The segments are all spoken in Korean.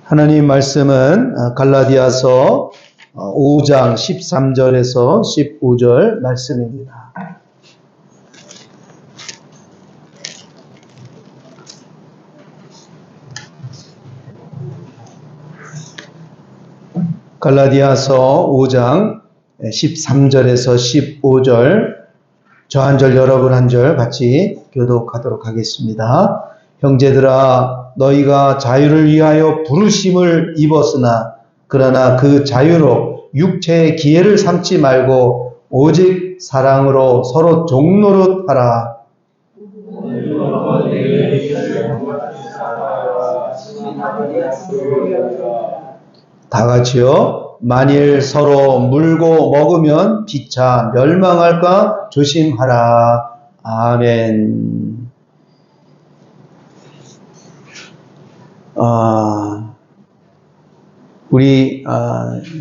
하나님 말씀은 갈라디아서 5장 13절에서 15절 말씀입니다. 갈라디아서 5장 13절에서 15절 저 한 절 여러분 한 절 같이 교독하도록 하겠습니다. 형제들아 너희가 자유를 위하여 부르심을 입었으나 그러나 그 자유로 육체의 기회를 삼지 말고 오직 사랑으로 서로 종노릇 하라. 다 같이요. 만일 서로 물고 먹으면 피차 멸망할까 조심하라. 아멘. 우리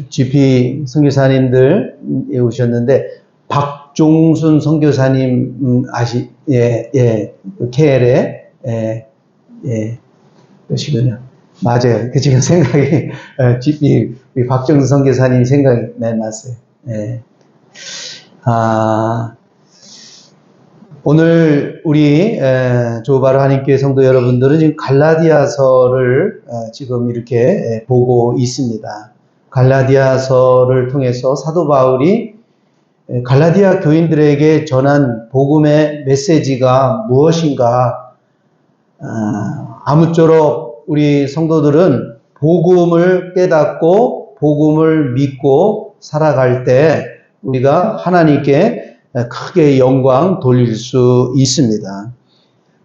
GP 선교사님들 오셨는데 박종순 선교사님 KL에 그러시군요. 맞아요. 그 지금 생각이 GP 우리 박종순 선교사님 생각이 났어요. 오늘 우리 조바로 한인교회 성도 여러분들은 지금 갈라디아서를 지금 이렇게 보고 있습니다. 갈라디아서를 통해서 사도 바울이 갈라디아 교인들에게 전한 복음의 메시지가 무엇인가, 아무쪼록 우리 성도들은 복음을 깨닫고 복음을 믿고 살아갈 때 우리가 하나님께 크게 영광 돌릴 수 있습니다.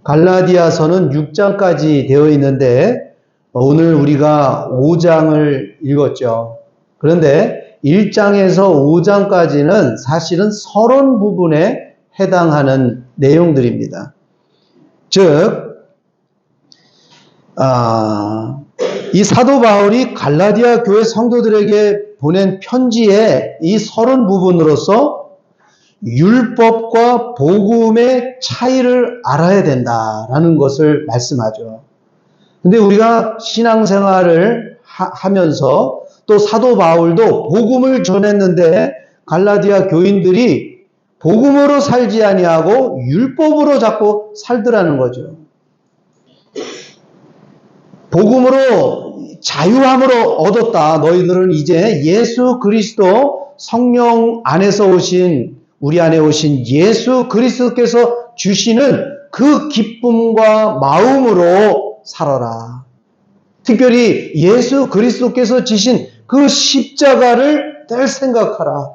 갈라디아서는 6장까지 되어 있는데 오늘 우리가 5장을 읽었죠. 그런데 1장에서 5장까지는 사실은 서론 부분에 해당하는 내용들입니다. 즉, 이 사도 바울이 갈라디아 교회 성도들에게 보낸 편지의 이 서론 부분으로서 율법과 복음의 차이를 알아야 된다라는 것을 말씀하죠. 근데 우리가 신앙생활을 하면서 또 사도 바울도 복음을 전했는데 갈라디아 교인들이 복음으로 살지 아니하고 율법으로 자꾸 살더라는 거죠. 복음으로 자유함으로 얻었다. 너희들은 이제 예수 그리스도 성령 안에서 오신 우리 안에 오신 예수 그리스도께서 주시는 그 기쁨과 마음으로 살아라. 특별히 예수 그리스도께서 지신 그 십자가를 늘 생각하라.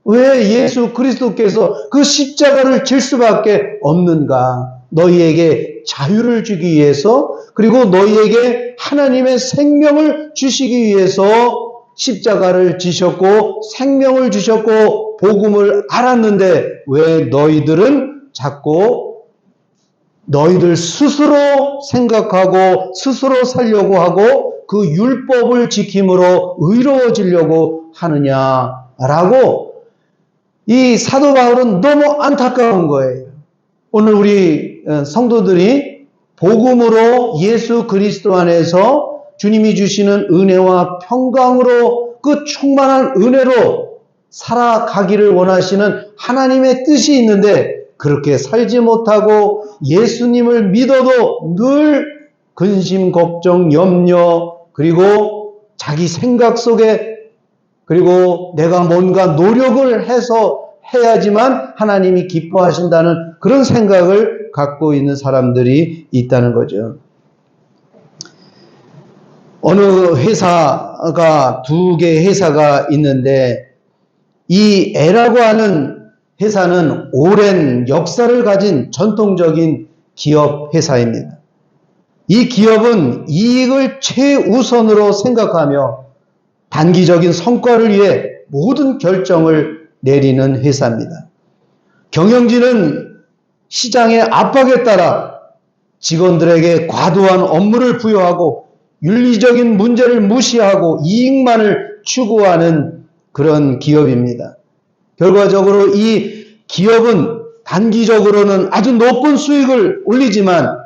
왜 예수 그리스도께서 그 십자가를 질 수밖에 없는가? 너희에게 자유를 주기 위해서, 그리고 너희에게 하나님의 생명을 주시기 위해서 십자가를 지셨고 생명을 주셨고 복음을 알았는데 왜 너희들은 자꾸 너희들 스스로 생각하고 스스로 살려고 하고 그 율법을 지킴으로 의로워지려고 하느냐라고 이 사도 바울은 너무 안타까운 거예요. 오늘 우리 성도들이 복음으로 예수 그리스도 안에서 주님이 주시는 은혜와 평강으로 그 충만한 은혜로 살아가기를 원하시는 하나님의 뜻이 있는데 그렇게 살지 못하고 예수님을 믿어도 늘 근심, 걱정, 염려, 그리고 자기 생각 속에, 그리고 내가 뭔가 노력을 해서 해야지만 하나님이 기뻐하신다는 그런 생각을 갖고 있는 사람들이 있다는 거죠. 어느 회사가 두 개의 회사가 있는데 이 A라고 하는 회사는 오랜 역사를 가진 전통적인 기업 회사입니다. 이 기업은 이익을 최우선으로 생각하며 단기적인 성과를 위해 모든 결정을 내리는 회사입니다. 경영진은 시장의 압박에 따라 직원들에게 과도한 업무를 부여하고 윤리적인 문제를 무시하고 이익만을 추구하는 그런 기업입니다. 결과적으로 이 기업은 단기적으로는 아주 높은 수익을 올리지만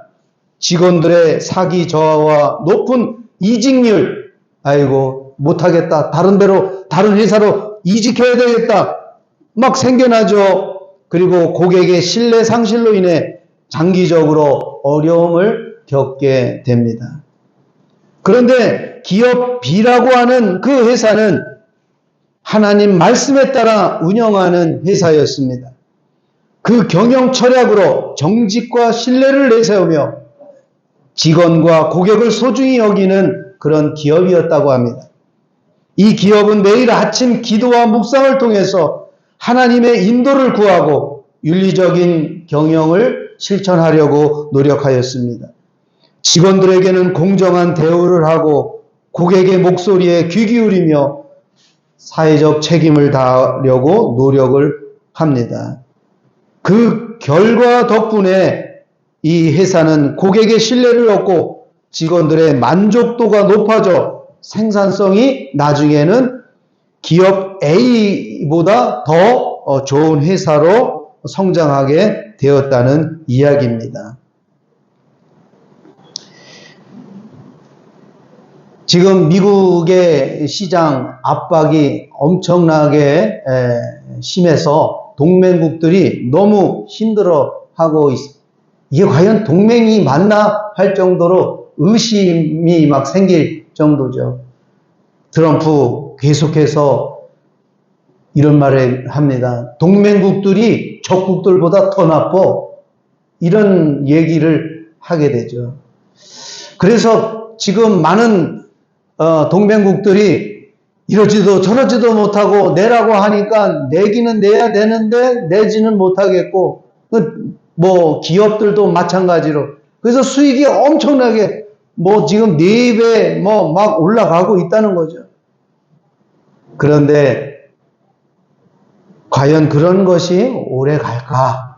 직원들의 사기 저하와 높은 이직률, 아이고, 못하겠다. 다른 회사로 이직해야 되겠다. 막 생겨나죠. 그리고 고객의 신뢰 상실로 인해 장기적으로 어려움을 겪게 됩니다. 그런데 기업 B라고 하는 그 회사는 하나님 말씀에 따라 운영하는 회사였습니다. 그 경영 철학으로 정직과 신뢰를 내세우며 직원과 고객을 소중히 여기는 그런 기업이었다고 합니다. 이 기업은 매일 아침 기도와 묵상을 통해서 하나님의 인도를 구하고 윤리적인 경영을 실천하려고 노력하였습니다. 직원들에게는 공정한 대우를 하고 고객의 목소리에 귀 기울이며 사회적 책임을 다하려고 노력을 합니다. 그 결과 덕분에 이 회사는 고객의 신뢰를 얻고 직원들의 만족도가 높아져 생산성이 나중에는 기업 A보다 더 좋은 회사로 성장하게 되었다는 이야기입니다. 지금 미국의 시장 압박이 엄청나게 심해서 동맹국들이 너무 힘들어하고 있습니다. 이게 과연 동맹이 맞나 할 정도로 의심이 막 생길 정도죠. 트럼프 계속해서 이런 말을 합니다. 동맹국들이 적국들보다 더 나빠. 이런 얘기를 하게 되죠. 그래서 지금 많은 동맹국들이 이러지도 저러지도 못하고 내라고 하니까 내기는 내야 되는데 내지는 못하겠고, 뭐 기업들도 마찬가지로. 그래서 수익이 엄청나게 지금 4배 막 올라가고 있다는 거죠. 그런데 과연 그런 것이 오래 갈까?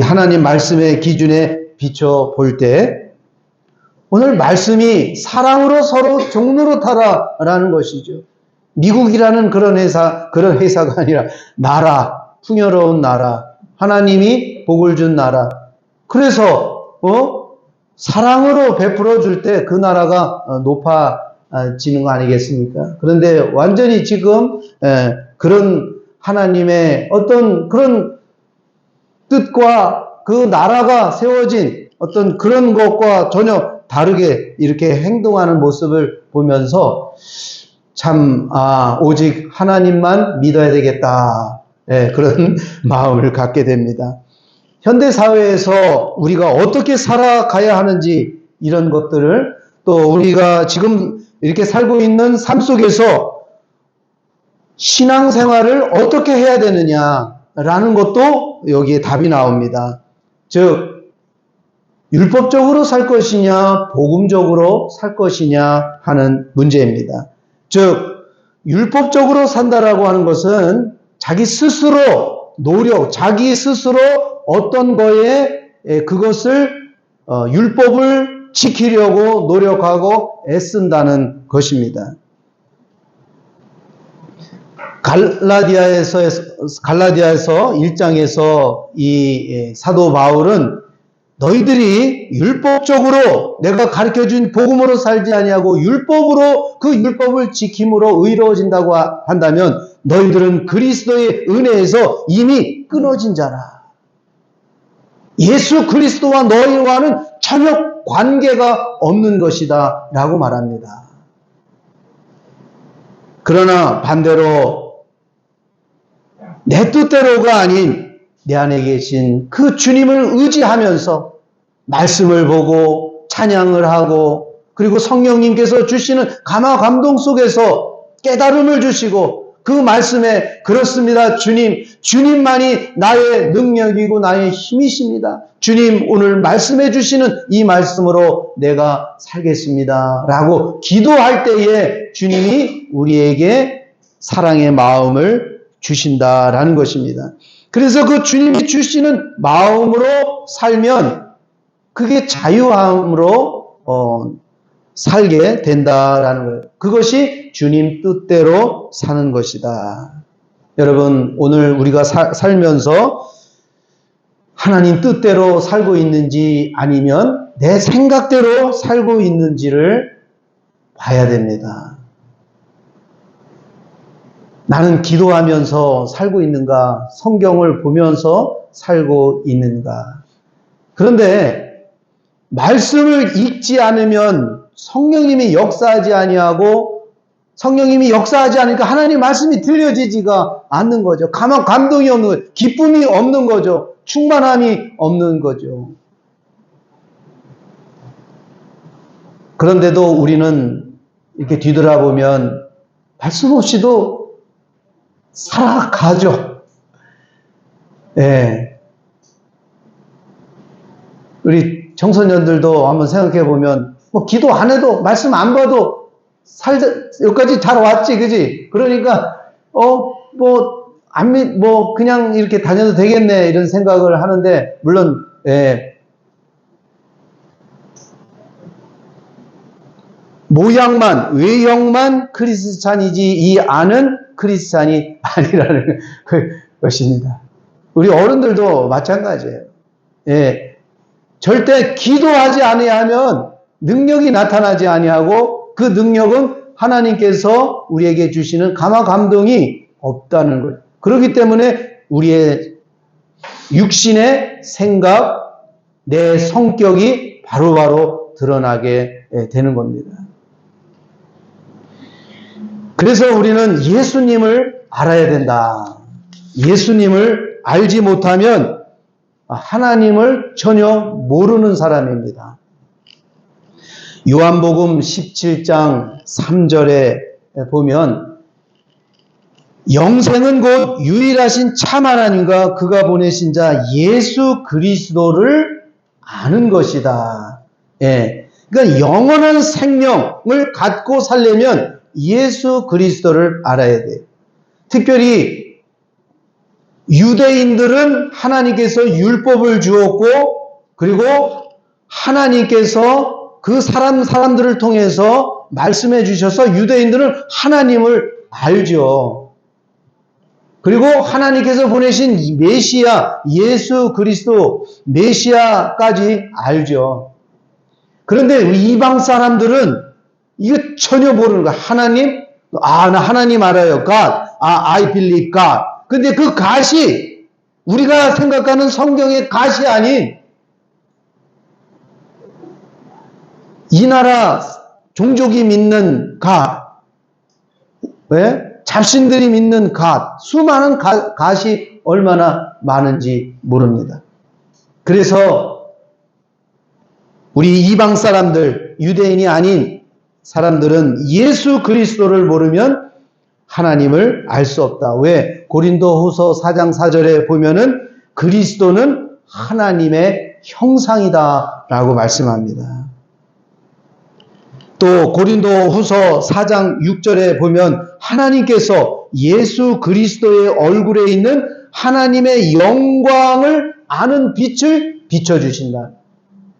하나님 말씀의 기준에 비춰 볼 때 오늘 말씀이 사랑으로 서로 종로로 타라라는 것이죠. 미국이라는 그런 회사가 아니라 나라, 풍요로운 나라, 하나님이 복을 준 나라. 그래서 사랑으로 베풀어 줄 때 그 나라가 높아지는 거 아니겠습니까? 그런데 완전히 지금 그런 하나님의 어떤 그런 뜻과 그 나라가 세워진 어떤 그런 것과 전혀 다르게 이렇게 행동하는 모습을 보면서 참 오직 하나님만 믿어야 되겠다. 그런 마음을 갖게 됩니다. 현대 사회에서 우리가 어떻게 살아가야 하는지 이런 것들을 또 우리가 지금 이렇게 살고 있는 삶 속에서 신앙생활을 어떻게 해야 되느냐라는 것도 여기에 답이 나옵니다. 즉 율법적으로 살 것이냐 복음적으로 살 것이냐 하는 문제입니다. 즉 율법적으로 산다라고 하는 것은 자기 스스로 노력, 자기 스스로 어떤 거에 그것을 율법을 지키려고 노력하고 애쓴다는 것입니다. 갈라디아에서 1장에서 이 사도 바울은 너희들이 율법적으로 내가 가르쳐준 복음으로 살지 아니하고 율법으로 그 율법을 지킴으로 의로워진다고 한다면 너희들은 그리스도의 은혜에서 이미 끊어진 자라. 예수 그리스도와 너희와는 전혀 관계가 없는 것이다 라고 말합니다. 그러나 반대로 내 뜻대로가 아닌 내 안에 계신 그 주님을 의지하면서 말씀을 보고 찬양을 하고 그리고 성령님께서 주시는 감화 감동 속에서 깨달음을 주시고 그 말씀에 그렇습니다. 주님만이 나의 능력이고 나의 힘이십니다. 주님 오늘 말씀해 주시는 이 말씀으로 내가 살겠습니다. 라고 기도할 때에 주님이 우리에게 사랑의 마음을 주신다라는 것입니다. 그래서 그 주님이 주시는 마음으로 살면 그게 자유함으로 살게 된다라는 거예요. 그것이 주님 뜻대로 사는 것이다. 여러분 오늘 우리가 살면서 하나님 뜻대로 살고 있는지 아니면 내 생각대로 살고 있는지를 봐야 됩니다. 나는 기도하면서 살고 있는가? 성경을 보면서 살고 있는가? 그런데 말씀을 읽지 않으면 성령님이 역사하지 아니하고 성령님이 역사하지 않으니까 하나님 말씀이 들려지지가 않는 거죠. 감동이 없는 거죠. 기쁨이 없는 거죠. 충만함이 없는 거죠. 그런데도 우리는 이렇게 뒤돌아보면 말씀 없이도 살아가죠. 예. 우리 청소년들도 한번 생각해 보면, 기도 안 해도, 말씀 안 봐도, 여기까지 잘 왔지, 그지? 그러니까, 그냥 이렇게 다녀도 되겠네, 이런 생각을 하는데, 물론, 예. 모양만, 외형만 크리스찬이지, 이 안은 크리스찬이 아니라는 것입니다. 우리 어른들도 마찬가지예요. 예. 절대 기도하지 아니하면 능력이 나타나지 아니하고 그 능력은 하나님께서 우리에게 주시는 감동이 없다는 거예요. 그렇기 때문에 우리의 육신의 생각, 내 성격이 바로바로 드러나게 되는 겁니다. 그래서 우리는 예수님을 알아야 된다. 예수님을 알지 못하면 하나님을 전혀 모르는 사람입니다. 요한복음 17장 3절에 보면 영생은 곧 유일하신 참 하나님과 그가 보내신 자 예수 그리스도를 아는 것이다. 예. 그러니까 영원한 생명을 갖고 살려면 예수 그리스도를 알아야 돼요. 특별히 유대인들은 하나님께서 율법을 주었고 그리고 하나님께서 그 사람들을 통해서 말씀해 주셔서 유대인들은 하나님을 알죠. 그리고 하나님께서 보내신 메시아 예수 그리스도 메시아까지 알죠. 그런데 이방 사람들은 이거 전혀 모르는 거야. 하나님? 나 하나님 알아요. God. I believe God. 근데 그 God이 우리가 생각하는 성경의 God이 아닌 이 나라 종족이 믿는 God. 왜? 자신들이 믿는 God. 수많은 God이 얼마나 많은지 모릅니다. 그래서 우리 이방 사람들, 유대인이 아닌 사람들은 예수 그리스도를 모르면 하나님을 알 수 없다. 왜? 고린도후서 4장 4절에 보면은 그리스도는 하나님의 형상이다 라고 말씀합니다. 또 고린도후서 4장 6절에 보면 하나님께서 예수 그리스도의 얼굴에 있는 하나님의 영광을 아는 빛을 비춰주신다.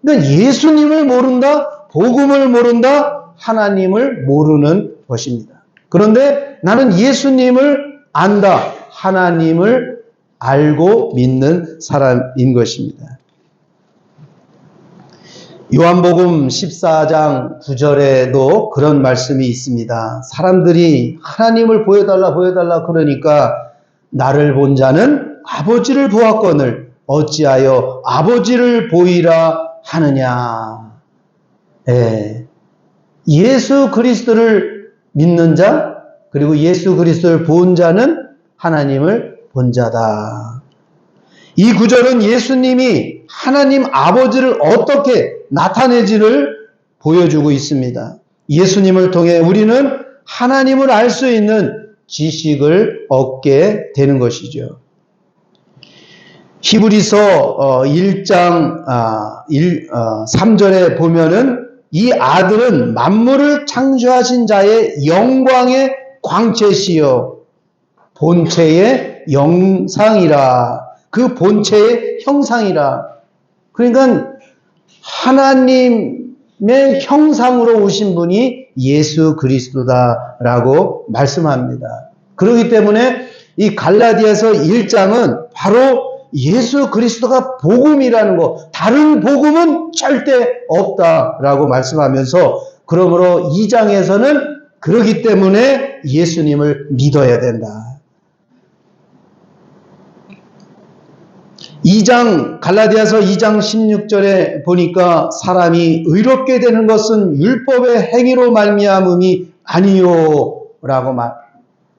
그러니까 예수님을 모른다, 복음을 모른다, 하나님을 모르는 것입니다. 그런데 나는 예수님을 안다, 하나님을 알고 믿는 사람인 것입니다. 요한복음 14장 9절에도 그런 말씀이 있습니다. 사람들이 하나님을 보여달라 그러니까 나를 본 자는 아버지를 보았거늘 어찌하여 아버지를 보이라 하느냐. 예. 예수 그리스도를 믿는 자 그리고 예수 그리스도를 본 자는 하나님을 본 자다. 이 구절은 예수님이 하나님 아버지를 어떻게 나타내지를 보여주고 있습니다. 예수님을 통해 우리는 하나님을 알 수 있는 지식을 얻게 되는 것이죠. 히브리서 1장 3절에 보면은 이 아들은 만물을 창조하신 자의 영광의 광채시요 본체의 영상이라. 그 본체의 형상이라. 그러니까 하나님의 형상으로 오신 분이 예수 그리스도다라고 말씀합니다. 그렇기 때문에 이 갈라디아서 1장은 바로 예수 그리스도가 복음이라는 거, 다른 복음은 절대 없다라고 말씀하면서 그러므로 2장에서는 그러기 때문에 예수님을 믿어야 된다. 2장 갈라디아서 2장 16절에 보니까 사람이 의롭게 되는 것은 율법의 행위로 말미암음이 아니요 라고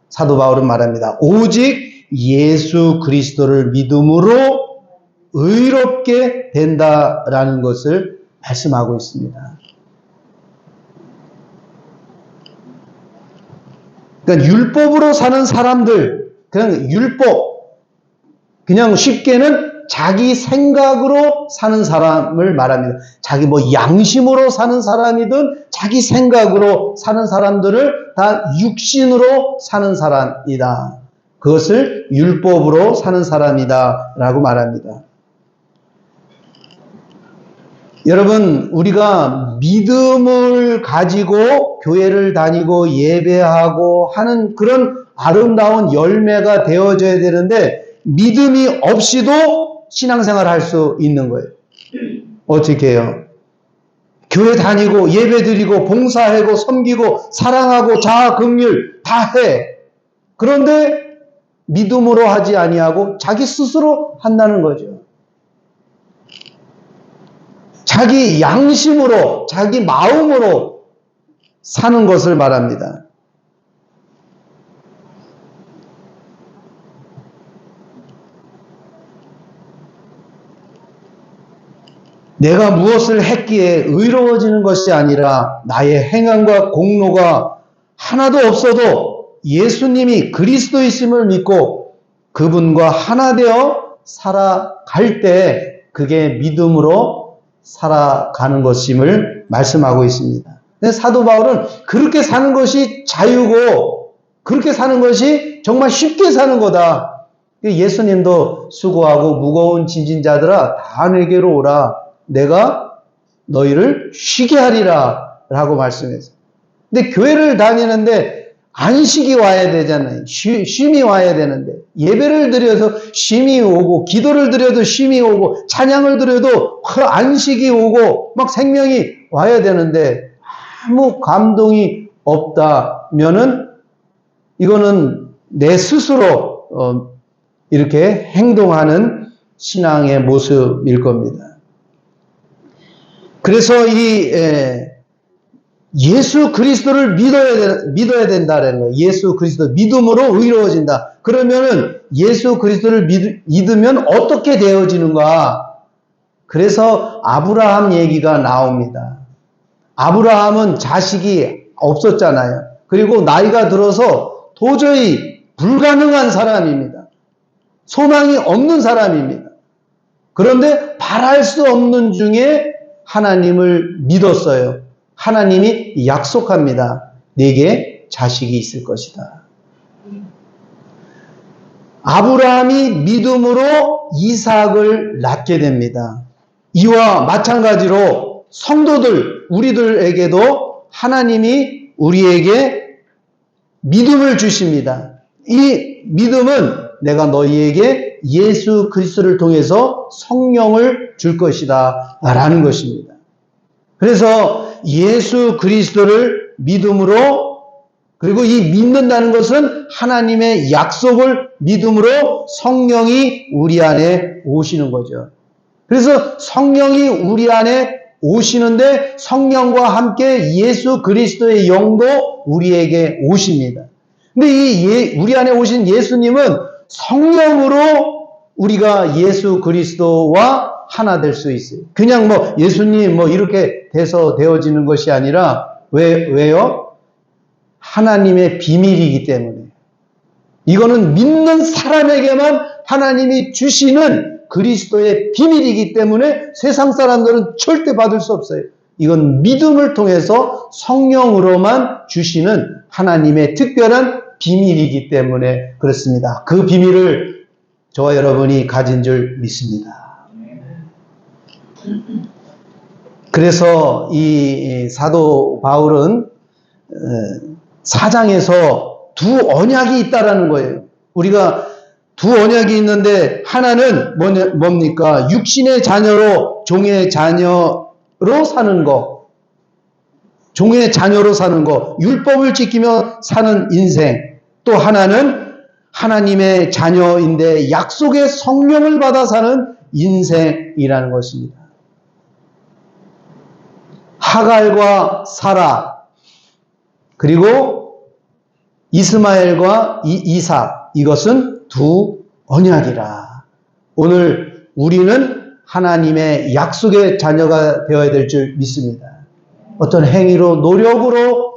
사도 바울은 말합니다. 오직 예수 그리스도를 믿음으로 의롭게 된다라는 것을 말씀하고 있습니다. 그러니까 율법으로 사는 사람들, 그냥 율법, 그냥 쉽게는 자기 생각으로 사는 사람을 말합니다. 자기 양심으로 사는 사람이든 자기 생각으로 사는 사람들을 다 육신으로 사는 사람이다. 그것을 율법으로 사는 사람이다 라고 말합니다. 여러분, 우리가 믿음을 가지고 교회를 다니고 예배하고 하는 그런 아름다운 열매가 되어져야 되는데 믿음이 없이도 신앙생활을 할 수 있는 거예요. 어떻게 해요? 교회 다니고 예배 드리고 봉사하고 섬기고 사랑하고 자아 긍휼 다 해. 그런데 믿음으로 하지 아니하고 자기 스스로 한다는 거죠. 자기 양심으로, 자기 마음으로 사는 것을 말합니다. 내가 무엇을 했기에 의로워지는 것이 아니라 나의 행함과 공로가 하나도 없어도 예수님이 그리스도이심을 믿고 그분과 하나 되어 살아갈 때 그게 믿음으로 살아가는 것임을 말씀하고 있습니다. 사도 바울은 그렇게 사는 것이 자유고 그렇게 사는 것이 정말 쉽게 사는 거다. 예수님도 수고하고 무거운 짐진 자들아 다 내게로 오라. 내가 너희를 쉬게 하리라 라고 말씀했어요. 근데 교회를 다니는데 안식이 와야 되잖아요. 쉼이 와야 되는데 예배를 드려서 쉼이 오고 기도를 드려도 쉼이 오고 찬양을 드려도 안식이 오고 막 생명이 와야 되는데 아무 감동이 없다면은 이거는 내 스스로 이렇게 행동하는 신앙의 모습일 겁니다. 그래서 이 예수 그리스도를 믿어야 된다는 거예요. 예수 그리스도 믿음으로 의로워진다. 그러면은 예수 그리스도를 믿으면 어떻게 되어지는가? 그래서 아브라함 얘기가 나옵니다. 아브라함은 자식이 없었잖아요. 그리고 나이가 들어서 도저히 불가능한 사람입니다. 소망이 없는 사람입니다. 그런데 바랄 수 없는 중에 하나님을 믿었어요. 하나님이 약속합니다. 네게 자식이 있을 것이다. 아브라함이 믿음으로 이삭을 낳게 됩니다. 이와 마찬가지로 성도들, 우리들에게도 하나님이 우리에게 믿음을 주십니다. 이 믿음은 내가 너희에게 예수 그리스도를 통해서 성령을 줄 것이다 라는 것입니다. 그래서 예수 그리스도를 믿음으로, 그리고 이 믿는다는 것은 하나님의 약속을 믿음으로 성령이 우리 안에 오시는 거죠. 그래서 성령이 우리 안에 오시는데 성령과 함께 예수 그리스도의 영도 우리에게 오십니다. 근데 우리 안에 오신 예수님은 성령으로 우리가 예수 그리스도와 하나 될 수 있어요. 그냥 예수님 이렇게 돼서 되어지는 것이 아니라 왜요? 하나님의 비밀이기 때문에. 이거는 믿는 사람에게만 하나님이 주시는 그리스도의 비밀이기 때문에 세상 사람들은 절대 받을 수 없어요. 이건 믿음을 통해서 성령으로만 주시는 하나님의 특별한 비밀이기 때문에 그렇습니다. 그 비밀을 저와 여러분이 가진 줄 믿습니다. 그래서 이 사도 바울은 4장에서 두 언약이 있다라는 거예요. 우리가 두 언약이 있는데 하나는 뭡니까? 육신의 자녀로 종의 자녀로 사는 거. 종의 자녀로 사는 거, 율법을 지키며 사는 인생. 또 하나는 하나님의 자녀인데 약속의 성령을 받아 사는 인생이라는 것입니다. 하갈과 사라, 그리고 이스마엘과 이삭, 이것은 두 언약이라. 오늘 우리는 하나님의 약속의 자녀가 되어야 될 줄 믿습니다. 어떤 행위로, 노력으로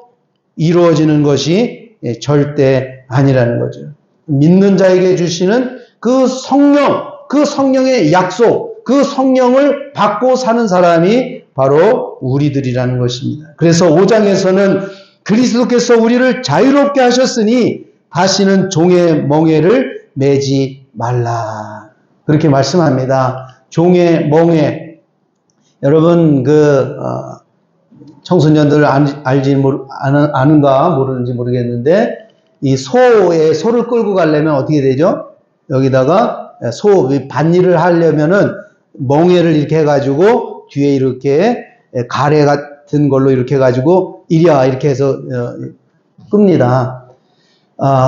이루어지는 것이 절대 아니라는 거죠. 믿는 자에게 주시는 그 성령, 그 성령의 약속, 그 성령을 받고 사는 사람이 바로 우리들이라는 것입니다. 그래서 5장에서는 그리스도께서 우리를 자유롭게 하셨으니 다시는 종의 멍에를 매지 말라. 그렇게 말씀합니다. 종의 멍에. 여러분, 청소년들 아는가 모르는지 모르겠는데, 이 소를 끌고 가려면 어떻게 되죠? 여기다가 밭일을 하려면은 멍에를 이렇게 해가지고 뒤에 이렇게 가래 같은 걸로 이렇게 해가지고 이리야 이렇게 해서 끕니다.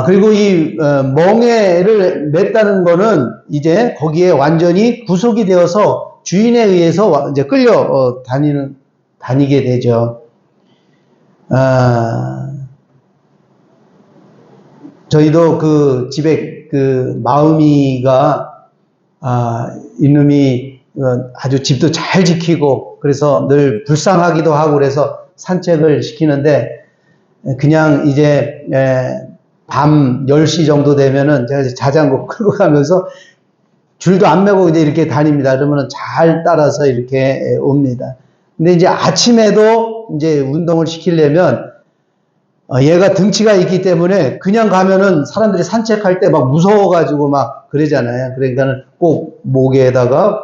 그리고 이 멍에를 맸다는 거는 이제 거기에 완전히 구속이 되어서 주인에 의해서 이제 끌려 다니게 되죠. 저희도 그 집에 그 마음이가 이놈이 아주 집도 잘 지키고 그래서 늘 불쌍하기도 하고 그래서 산책을 시키는데 그냥 이제 밤 10시 정도 되면은 제가 자전거 끌고 가면서 줄도 안 매고 이제 이렇게 다닙니다. 그러면은 잘 따라서 이렇게 옵니다. 근데 이제 아침에도 이제 운동을 시키려면 얘가 등치가 있기 때문에 그냥 가면은 사람들이 산책할 때 막 무서워가지고 막 그러잖아요. 그러니까는 꼭 목에다가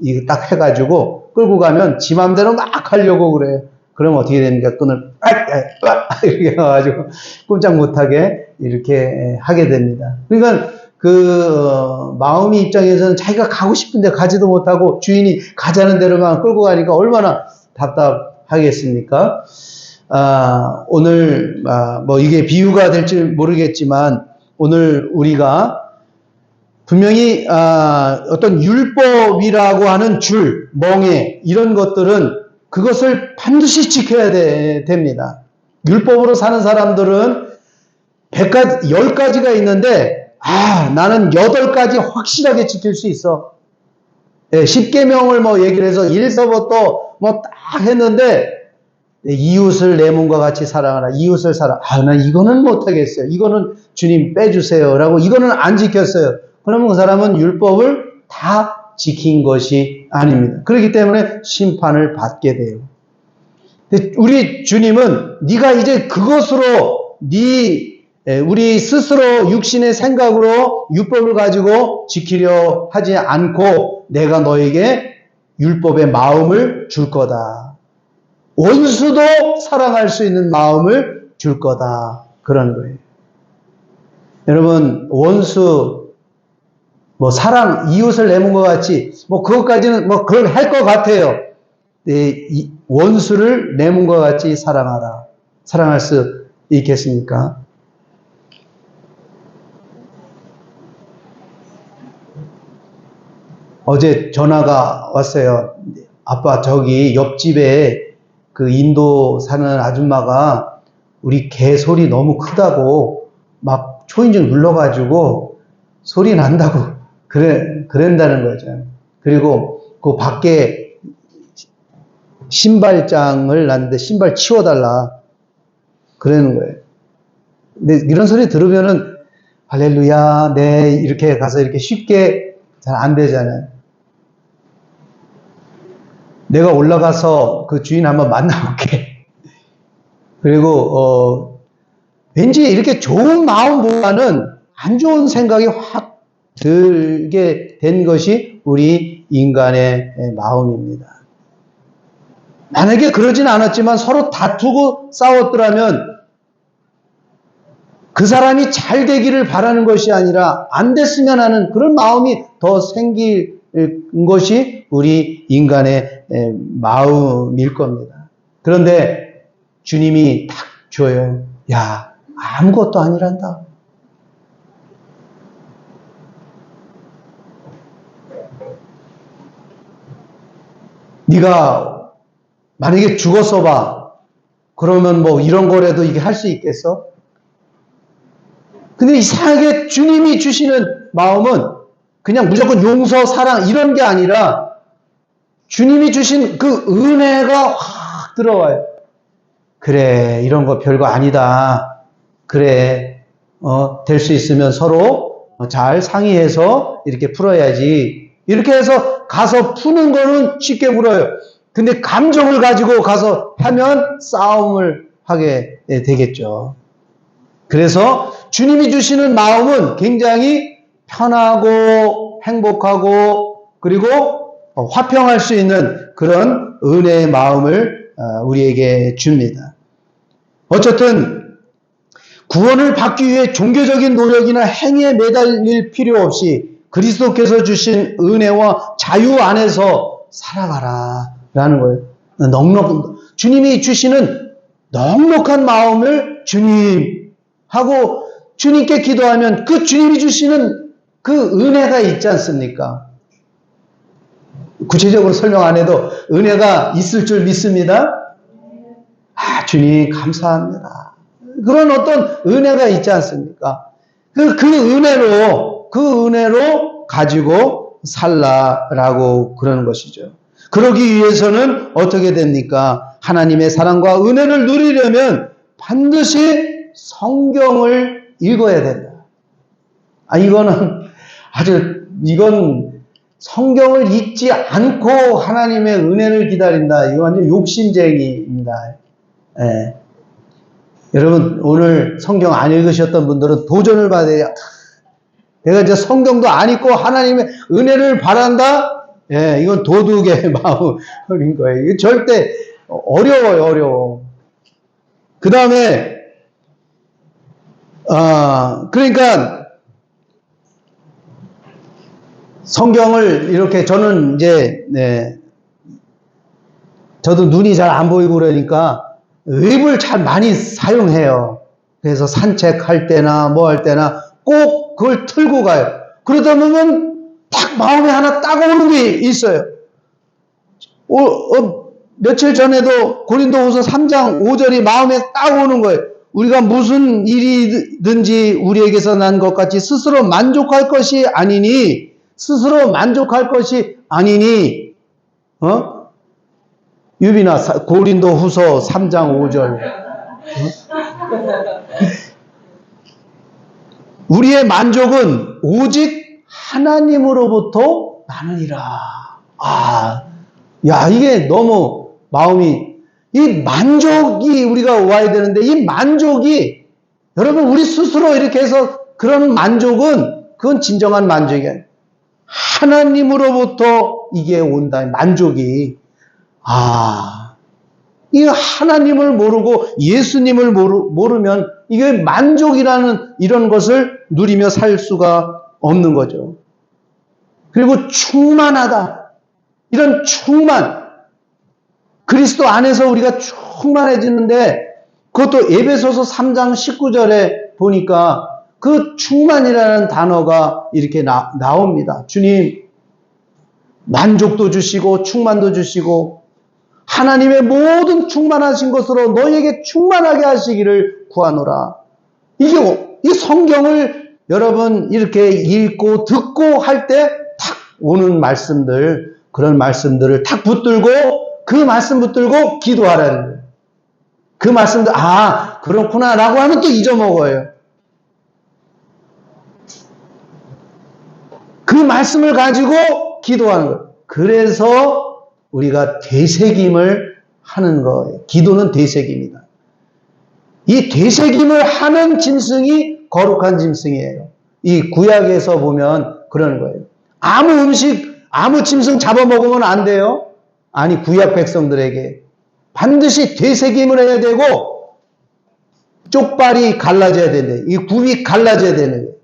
이거 딱 해가지고 끌고 가면 지 맘대로 막 하려고 그래요. 그러면 어떻게 됩니까? 끈을 이렇게 해가지고 꼼짝 못하게 이렇게 하게 됩니다. 그러니까 마음이 입장에서는 자기가 가고 싶은데 가지도 못하고 주인이 가자는 대로만 끌고 가니까 얼마나 답답하겠습니까? 오늘 뭐 이게 비유가 될지 모르겠지만 오늘 우리가 분명히 어떤 율법이라고 하는 줄, 멍에 이런 것들은 그것을 반드시 지켜야 됩니다. 율법으로 사는 사람들은 10가지가 있는데 나는 8가지 확실하게 지킬 수 있어. 10계명을 뭐 얘기를 해서 1서부터 뭐 딱 했는데 이웃을 내 몸과 같이 사랑하라. 이웃을 사랑. 난 이거는 못하겠어요. 이거는 주님 빼주세요. 라고 이거는 안 지켰어요. 그러면 그 사람은 율법을 다 지킨 것이 아닙니다. 그렇기 때문에 심판을 받게 돼요. 우리 주님은 네가 이제 그것으로 우리 스스로 육신의 생각으로 율법을 가지고 지키려 하지 않고 내가 너에게 율법의 마음을 줄 거다. 원수도 사랑할 수 있는 마음을 줄 거다. 그런 거예요. 여러분, 원수, 사랑, 이웃을 내는 것 같이, 그것까지는 그걸 할 것 같아요. 원수를 내는 것 같이 사랑하라. 사랑할 수 있겠습니까? 어제 전화가 왔어요. 아빠, 저기 옆집에 그 인도 사는 아줌마가 우리 개 소리 너무 크다고 막 초인종 눌러가지고 소리 난다고 그런다는 거죠. 그리고 그 밖에 신발장을 놨는데 신발 치워달라 그러는 거예요. 근데 이런 소리 들으면은 할렐루야, 네, 이렇게 가서 이렇게 쉽게 잘 안 되잖아요. 내가 올라가서 그 주인 한번 만나볼게. 그리고 왠지 이렇게 좋은 마음보다는 안 좋은 생각이 확 들게 된 것이 우리 인간의 마음입니다. 만약에 그러진 않았지만 서로 다투고 싸웠더라면 그 사람이 잘 되기를 바라는 것이 아니라 안 됐으면 하는 그런 마음이 더 생길 것이 우리 인간의 마음일 겁니다. 그런데 주님이 딱 줘요. 야, 아무것도 아니란다. 네가 만약에 죽었어 봐. 그러면 뭐 이런 거라도 이게 할 수 있겠어? 근데 이상하게 주님이 주시는 마음은 그냥 무조건 용서, 사랑 이런 게 아니라 주님이 주신 그 은혜가 확 들어와요. 그래, 이런 거 별거 아니다. 그래, 될 수 있으면 서로 잘 상의해서 이렇게 풀어야지. 이렇게 해서 가서 푸는 거는 쉽게 풀어요. 근데 감정을 가지고 가서 하면 싸움을 하게 되겠죠. 그래서 주님이 주시는 마음은 굉장히 편하고 행복하고 그리고 화평할 수 있는 그런 은혜의 마음을 우리에게 줍니다. 어쨌든 구원을 받기 위해 종교적인 노력이나 행위에 매달릴 필요 없이 그리스도께서 주신 은혜와 자유 안에서 살아가라라는 거예요. 주님이 주시는 넉넉한 마음을 주님하고 주님께 기도하면 그 주님이 주시는 그 은혜가 있지 않습니까? 구체적으로 설명 안 해도 은혜가 있을 줄 믿습니다. 주님 감사합니다. 그런 어떤 은혜가 있지 않습니까? 그 은혜로 가지고 살라라고 그러는 것이죠. 그러기 위해서는 어떻게 됩니까? 하나님의 사랑과 은혜를 누리려면 반드시 성경을 읽어야 된다. 이건 성경을 읽지 않고 하나님의 은혜를 기다린다. 이거 완전 욕심쟁이입니다. 예. 여러분, 오늘 성경 안 읽으셨던 분들은 도전을 받아야, 내가 이제 성경도 안 읽고 하나님의 은혜를 바란다? 예, 이건 도둑의 마음인 거예요. 이거 절대 어려워. 그 다음에, 그러니까, 성경을 이렇게 저는 이제, 저도 눈이 잘 안 보이고 그러니까 웹을 잘 많이 사용해요. 그래서 산책할 때나 뭐 할 때나 꼭 그걸 틀고 가요. 그러다 보면 딱 마음에 하나 딱 오는 게 있어요. 며칠 전에도 고린도후서 3장 5절이 마음에 딱 오는 거예요. 우리가 무슨 일이든지 우리에게서 난 것 같이 스스로 만족할 것이 아니니 유빈아, 고린도후서 3장 5절. 우리의 만족은 오직 하나님으로부터 나느니라. 이게 너무 마음이, 이 만족이 우리가 와야 되는데, 이 만족이, 여러분, 우리 스스로 이렇게 해서 그런 만족은, 그건 진정한 만족이 아니에요. 하나님으로부터 이게 온다, 만족이. 이 하나님을 모르고 예수님을 모르면 이게 만족이라는 이런 것을 누리며 살 수가 없는 거죠. 그리고 충만하다. 이런 충만. 그리스도 안에서 우리가 충만해지는데 그것도 에베소서 3장 19절에 보니까 그 충만이라는 단어가 이렇게 나옵니다. 주님, 만족도 주시고 충만도 주시고 하나님의 모든 충만하신 것으로 너희에게 충만하게 하시기를 구하노라. 이 성경을 여러분 이렇게 읽고 듣고 할 때 탁 오는 말씀들, 그런 말씀들을 탁 붙들고 그 말씀 붙들고 기도하라는 거예요. 그 말씀들, 그렇구나 라고 하면 또 잊어먹어요. 그 말씀을 가지고 기도하는 거예요. 그래서 우리가 되새김을 하는 거예요. 기도는 되새김이다. 이 되새김을 하는 짐승이 거룩한 짐승이에요. 이 구약에서 보면 그러는 거예요. 아무 짐승 잡아먹으면 안 돼요. 아니, 구약 백성들에게 반드시 되새김을 해야 되고 쪽발이 갈라져야 되는데, 이 굽이 갈라져야 되는 거예요.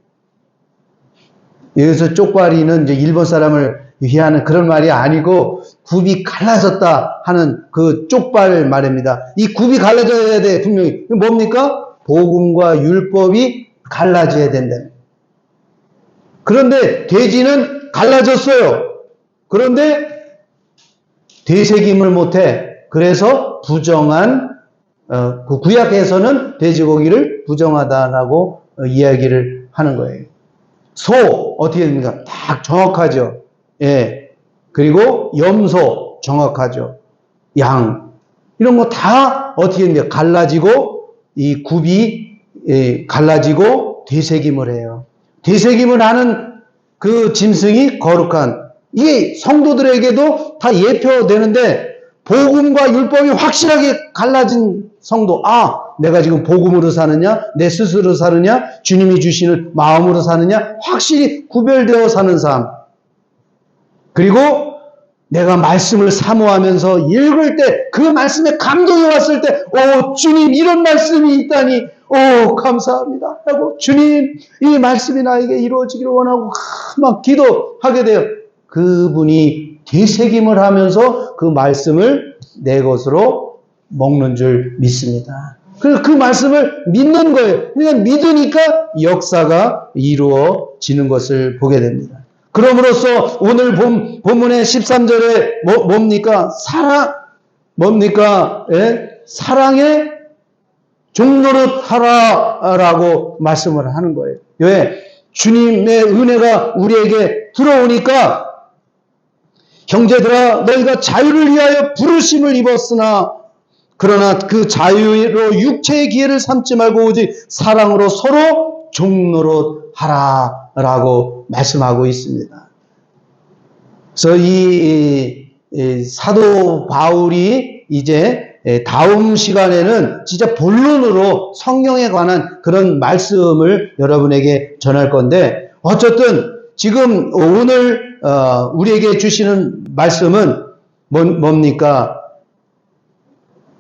여기서 쪽발이는 이제 일본 사람을 위하는 그런 말이 아니고 굽이 갈라졌다 하는 그 쪽발 말입니다. 이 굽이 갈라져야 돼, 분명히. 뭡니까? 복음과 율법이 갈라져야 된다. 그런데 돼지는 갈라졌어요. 그런데 되새김을 못해. 그래서 부정한, 그 구약에서는 돼지고기를 부정하다라고 이야기를 하는 거예요. 소, 어떻게 됩니까? 딱 정확하죠. 예. 그리고 염소, 정확하죠. 양. 이런 거 다 어떻게 됩니까? 갈라지고, 이 굽이, 갈라지고, 되새김을 해요. 되새김을 하는 그 짐승이 거룩한, 이게 성도들에게도 다 예표되는데, 복음과 율법이 확실하게 갈라진 성도, 내가 지금 복음으로 사느냐, 내 스스로 사느냐, 주님이 주시는 마음으로 사느냐, 확실히 구별되어 사는 삶. 그리고 내가 말씀을 사모하면서 읽을 때, 그 말씀에 감동이 왔을 때, 주님, 이런 말씀이 있다니, 감사합니다. 하고, 주님, 이 말씀이 나에게 이루어지기를 원하고, 막 기도하게 돼요. 그분이 되새김을 하면서 그 말씀을 내 것으로 먹는 줄 믿습니다. 그래서 그 말씀을 믿는 거예요. 그냥 믿으니까 역사가 이루어지는 것을 보게 됩니다. 그럼으로써 오늘 본문의 13절에 뭡니까? 뭡니까? 예? 사랑의 종노릇 하라라고 말씀을 하는 거예요. 왜? 주님의 은혜가 우리에게 들어오니까 형제들아 너희가 자유를 위하여 부르심을 입었으나 그러나 그 자유로 육체의 기회를 삼지 말고 오직 사랑으로 서로 종노릇 하라라고 말씀하고 있습니다. 그래서 이 사도 바울이 이제 다음 시간에는 진짜 본론으로 성경에 관한 그런 말씀을 여러분에게 전할 건데 어쨌든 지금 오늘 우리에게 주시는 말씀은 뭡니까?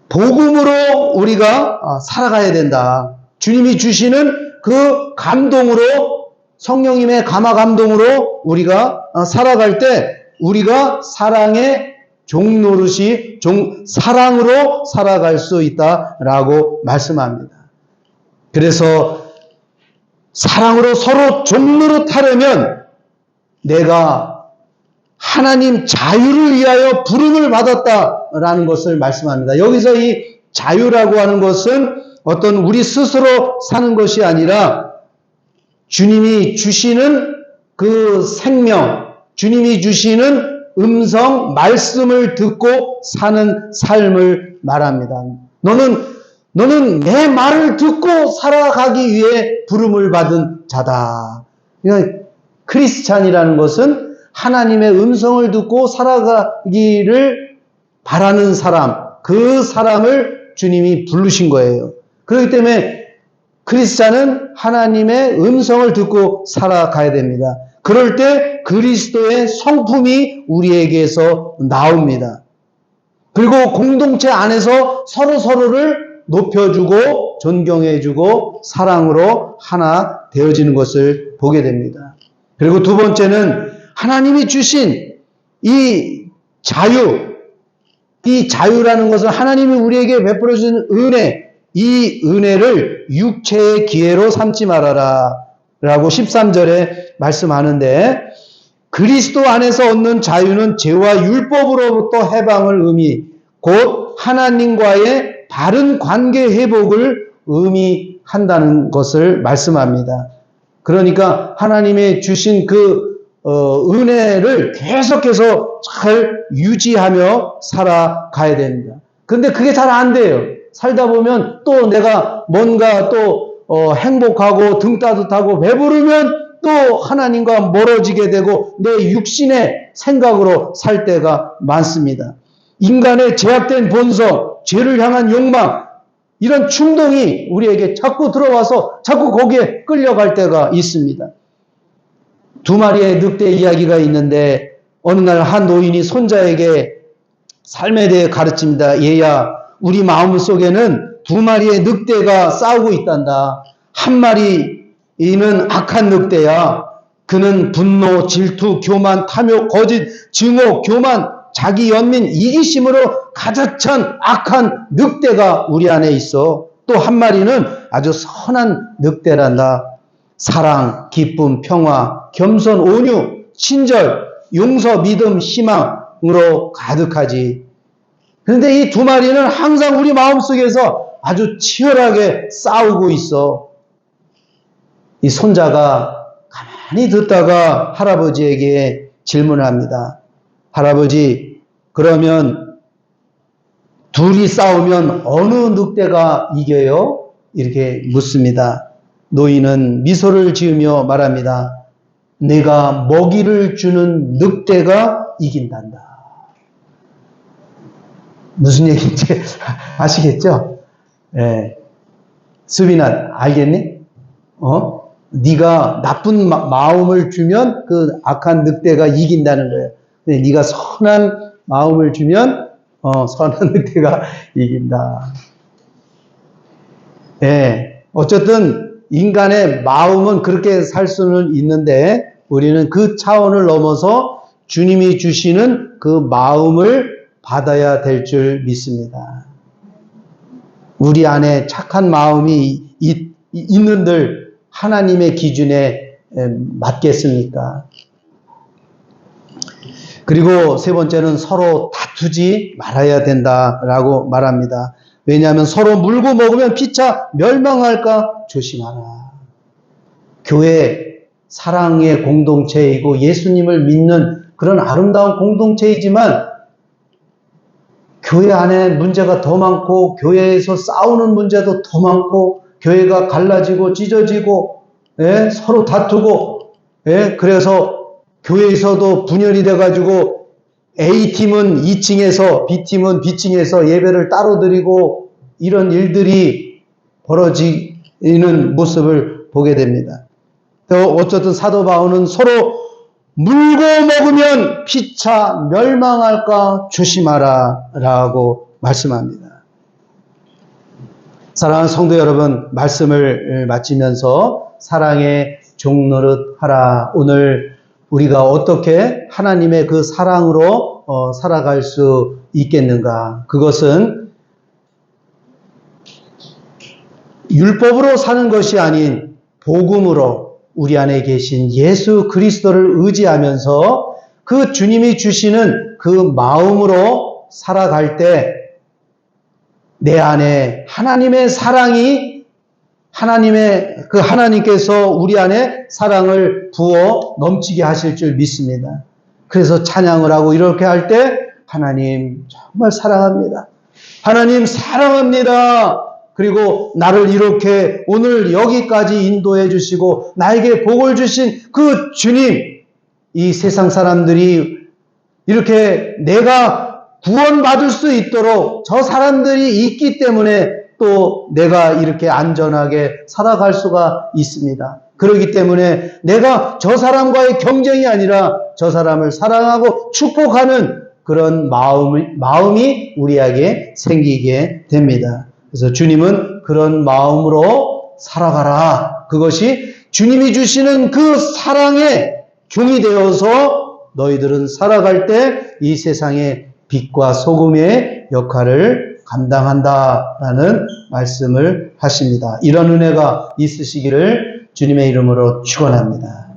복음으로 우리가 살아가야 된다. 주님이 주시는 그 감동으로 성령님의 감화 감동으로 우리가 살아갈 때 우리가 사랑의 종노릇이 사랑으로 살아갈 수 있다라고 말씀합니다. 그래서 사랑으로 서로 종노릇하려면 내가 하나님 자유를 위하여 부름을 받았다라는 것을 말씀합니다. 여기서 이 자유라고 하는 것은 어떤 우리 스스로 사는 것이 아니라 주님이 주시는 그 생명, 주님이 주시는 음성, 말씀을 듣고 사는 삶을 말합니다. 너는 내 말을 듣고 살아가기 위해 부름을 받은 자다. 그러니까 크리스찬이라는 것은 하나님의 음성을 듣고 살아가기를 바라는 사람, 그 사람을 주님이 부르신 거예요. 그렇기 때문에 크리스찬은 하나님의 음성을 듣고 살아가야 됩니다. 그럴 때 그리스도의 성품이 우리에게서 나옵니다. 그리고 공동체 안에서 서로를 높여주고 존경해주고 사랑으로 하나 되어지는 것을 보게 됩니다. 그리고 두 번째는 하나님이 주신 이 자유라는 것은 하나님이 우리에게 베풀어 주신 은혜, 이 은혜를 육체의 기회로 삼지 말아라 라고 13절에 말씀하는데 그리스도 안에서 얻는 자유는 죄와 율법으로부터 해방을 곧 하나님과의 바른 관계 회복을 의미한다는 것을 말씀합니다. 그러니까 하나님의 주신 그 은혜를 계속해서 잘 유지하며 살아가야 됩니다. 근데 그게 잘 안 돼요. 살다 보면 또 내가 뭔가 또 행복하고 등 따뜻하고 배부르면 또 하나님과 멀어지게 되고 내 육신의 생각으로 살 때가 많습니다. 인간의 제약된 본성, 죄를 향한 욕망, 이런 충동이 우리에게 자꾸 들어와서 자꾸 거기에 끌려갈 때가 있습니다. 두 마리의 늑대 이야기가 있는데 어느 날 한 노인이 손자에게 삶에 대해 가르칩니다. 얘야, 우리 마음속에는 두 마리의 늑대가 싸우고 있단다. 한 마리는 악한 늑대야. 그는 분노, 질투, 교만, 탐욕, 거짓, 증오, 교만, 자기 연민 이기심으로 가득 찬 악한 늑대가 우리 안에 있어. 또 한 마리는 아주 선한 늑대란다. 사랑, 기쁨, 평화, 겸손, 온유, 친절, 용서, 믿음, 희망으로 가득하지. 그런데 이 두 마리는 항상 우리 마음속에서 아주 치열하게 싸우고 있어. 이 손자가 가만히 듣다가 할아버지에게 질문을 합니다. 할아버지, 그러면 둘이 싸우면 어느 늑대가 이겨요? 이렇게 묻습니다. 노인은 미소를 지으며 말합니다. 내가 먹이를 주는 늑대가 이긴단다. 무슨 얘기인지 아시겠죠? 예. 수빈아, 알겠니? 네가 나쁜 마음을 주면 그 악한 늑대가 이긴다는 거예요. 근데 네가 선한 마음을 주면 선한 늑대가 이긴다. 예. 어쨌든 인간의 마음은 그렇게 살 수는 있는데 우리는 그 차원을 넘어서 주님이 주시는 그 마음을 받아야 될 줄 믿습니다. 우리 안에 착한 마음이 있는들 하나님의 기준에 맞겠습니까? 그리고 세 번째는 서로 다투지 말아야 된다라고 말합니다. 왜냐하면 서로 물고 먹으면 피차 멸망할까 조심하라. 교회 사랑의 공동체이고 예수님을 믿는 그런 아름다운 공동체이지만 교회 안에 문제가 더 많고 교회에서 싸우는 문제도 더 많고 교회가 갈라지고 찢어지고 서로 다투고 그래서 교회에서도 분열이 돼가지고 A팀은 2층에서 B팀은 B층에서 예배를 따로 드리고 이런 일들이 벌어지는 모습을 보게 됩니다. 어쨌든 사도 바울은 서로 물고 먹으면 피차 멸망할까 조심하라 라고 말씀합니다. 사랑하는 성도 여러분, 말씀을 마치면서 사랑의 종노릇 하라. 오늘 우리가 어떻게 하나님의 그 사랑으로 살아갈 수 있겠는가? 그것은 율법으로 사는 것이 아닌 복음으로 우리 안에 계신 예수 그리스도를 의지하면서 그 주님이 주시는 그 마음으로 살아갈 때 내 안에 하나님의 사랑이 하나님께서 우리 안에 사랑을 부어 넘치게 하실 줄 믿습니다. 그래서 찬양을 하고 이렇게 할 때 하나님 정말 사랑합니다. 하나님 사랑합니다. 그리고 나를 이렇게 오늘 여기까지 인도해 주시고 나에게 복을 주신 그 주님, 이 세상 사람들이 이렇게 내가 구원받을 수 있도록 저 사람들이 있기 때문에 또 내가 이렇게 안전하게 살아갈 수가 있습니다. 그렇기 때문에 내가 저 사람과의 경쟁이 아니라 저 사람을 사랑하고 축복하는 그런 마음이 우리에게 생기게 됩니다. 그래서 주님은 그런 마음으로 살아가라. 그것이 주님이 주시는 그 사랑의 종이 되어서 너희들은 살아갈 때 이 세상의 빛과 소금의 역할을 감당한다라는 말씀을 하십니다. 이런 은혜가 있으시기를 주님의 이름으로 축원합니다.